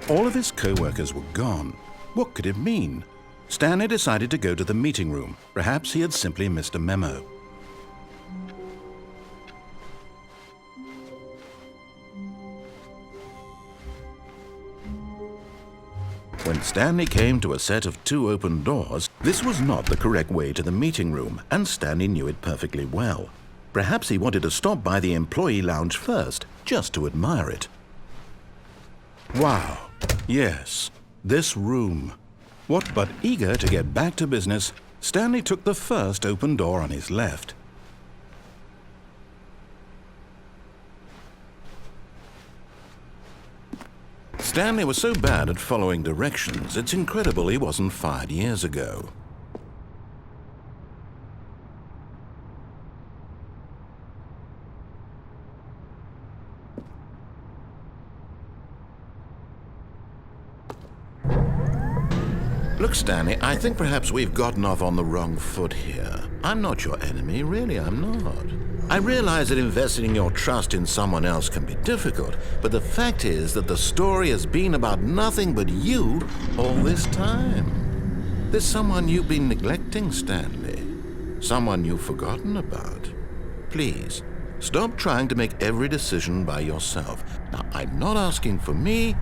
All of his co-workers were gone. What could it mean? Stanley decided to go to the meeting room. Perhaps he had simply missed a memo. When Stanley came to a set of 2 open doors, this was not the correct way to the meeting room, and Stanley knew it perfectly well. Perhaps he wanted to stop by the employee lounge first, just to admire it. Wow, yes, this room. What but eager to get back to business, Stanley took the first open door on his left. Stanley was so bad at following directions, it's incredible he wasn't fired years ago. Look, Stanley, I think perhaps we've gotten off on the wrong foot here. I'm not your enemy, really, I'm not. I realize that investing your trust in someone else can be difficult, but the fact is that the story has been about nothing but you all this time. There's someone you've been neglecting, Stanley. Someone you've forgotten about. Please, stop trying to make every decision by yourself. Now, I'm not asking for me,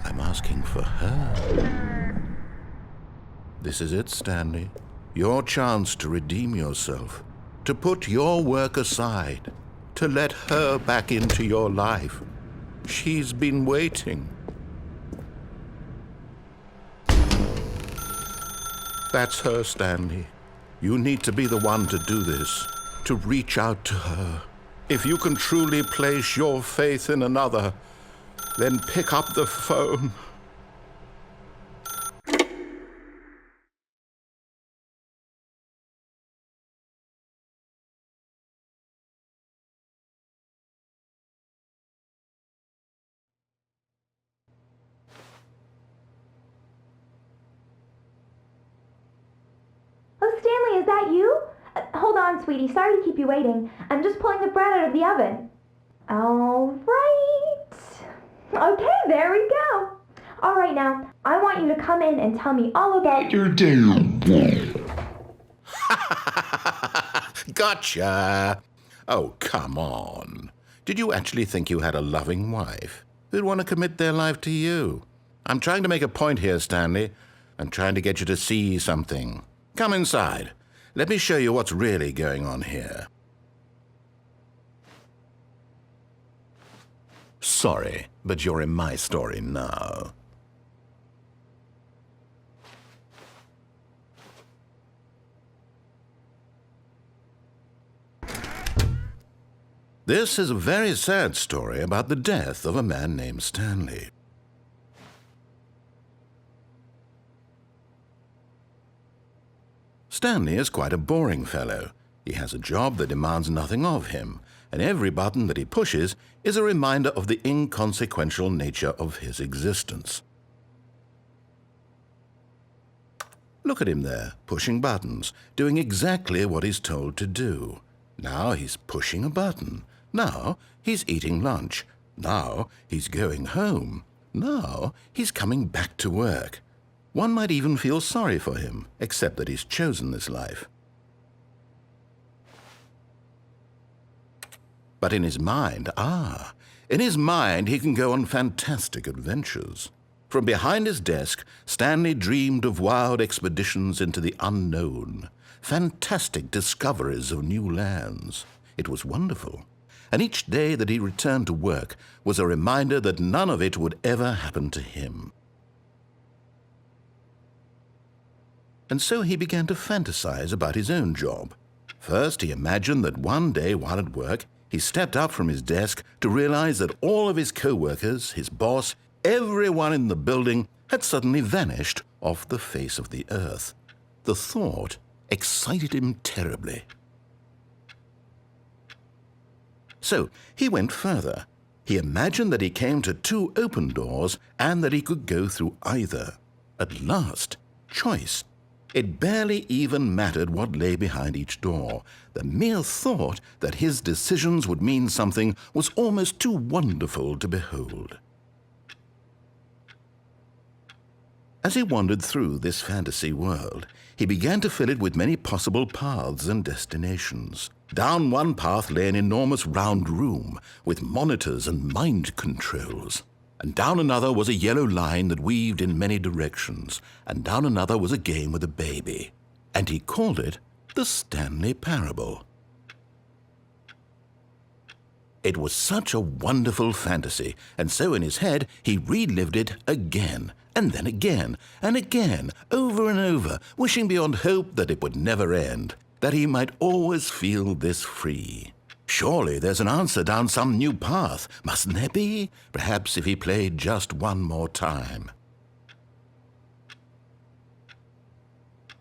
I'm asking for her. This is it, Stanley. Your chance to redeem yourself, to put your work aside, to let her back into your life. She's been waiting. That's her, Stanley. You need to be the one to do this, to reach out to her. If you can truly place your faith in another, then pick up the phone. Oh, Stanley, is that you? Hold on, sweetie. Sorry to keep you waiting. I'm just pulling the bread out of the oven. All right. Okay, there we go. All right, now, I want you to come in and tell me all about your day. Gotcha! Oh, come on. Did you actually think you had a loving wife who'd want to commit their life to you? I'm trying to make a point here, Stanley. I'm trying to get you to see something. Come inside. Let me show you what's really going on here. Sorry, but you're in my story now. This is a very sad story about the death of a man named Stanley. Stanley is quite a boring fellow. He has a job that demands nothing of him, and every button that he pushes is a reminder of the inconsequential nature of his existence. Look at him there, pushing buttons, doing exactly what he's told to do. Now he's pushing a button. Now he's eating lunch. Now he's going home. Now he's coming back to work. One might even feel sorry for him, except that he's chosen this life. But in his mind, he can go on fantastic adventures. From behind his desk, Stanley dreamed of wild expeditions into the unknown, fantastic discoveries of new lands. It was wonderful, and each day that he returned to work was a reminder that none of it would ever happen to him. And so he began to fantasize about his own job. First, he imagined that one day while at work, he stepped up from his desk to realize that all of his co-workers, his boss, everyone in the building had suddenly vanished off the face of the earth. The thought excited him terribly. So he went further. He imagined that he came to 2 open doors and that he could go through either. At last, choice. It barely even mattered what lay behind each door. The mere thought that his decisions would mean something was almost too wonderful to behold. As he wandered through this fantasy world, he began to fill it with many possible paths and destinations. Down one path lay an enormous round room with monitors and mind controls. And down another was a yellow line that weaved in many directions. And down another was a game with a baby. And he called it the Stanley Parable. It was such a wonderful fantasy, and so in his head he relived it again, and then again, and again, over and over, wishing beyond hope that it would never end, that he might always feel this free. Surely there's an answer down some new path, mustn't there be? Perhaps if he played just one more time.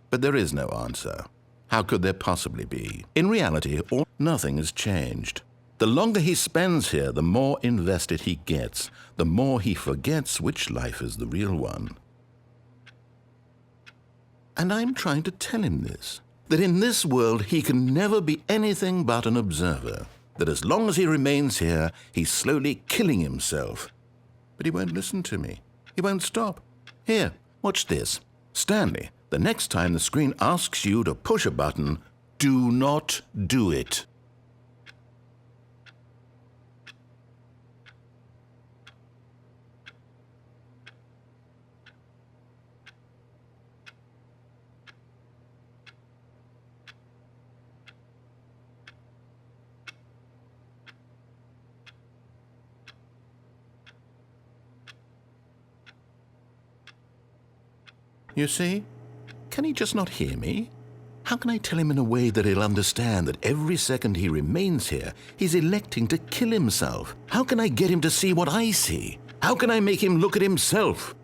But there is no answer. How could there possibly be? In reality, nothing has changed. The longer he spends here, the more invested he gets, the more he forgets which life is the real one. And I'm trying to tell him this, that in this world he can never be anything but an observer, that as long as he remains here, he's slowly killing himself. But he won't listen to me. He won't stop. Here, watch this. Stanley, the next time the screen asks you to push a button, do not do it. You see? Can he just not hear me? How can I tell him in a way that he'll understand that every second he remains here, he's electing to kill himself? How can I get him to see what I see? How can I make him look at himself?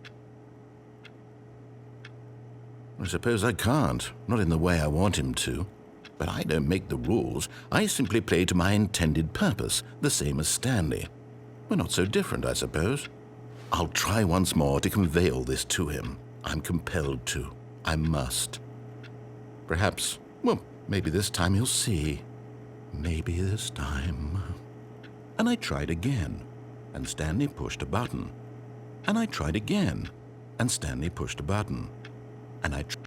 I suppose I can't, not in the way I want him to. But I don't make the rules. I simply play to my intended purpose, the same as Stanley. We're not so different, I suppose. I'll try once more to convey all this to him. I'm compelled to. I must. Perhaps, well, maybe this time he'll see. Maybe this time. And I tried again, and Stanley pushed a button. And I tried again, and Stanley pushed a button. And I tried.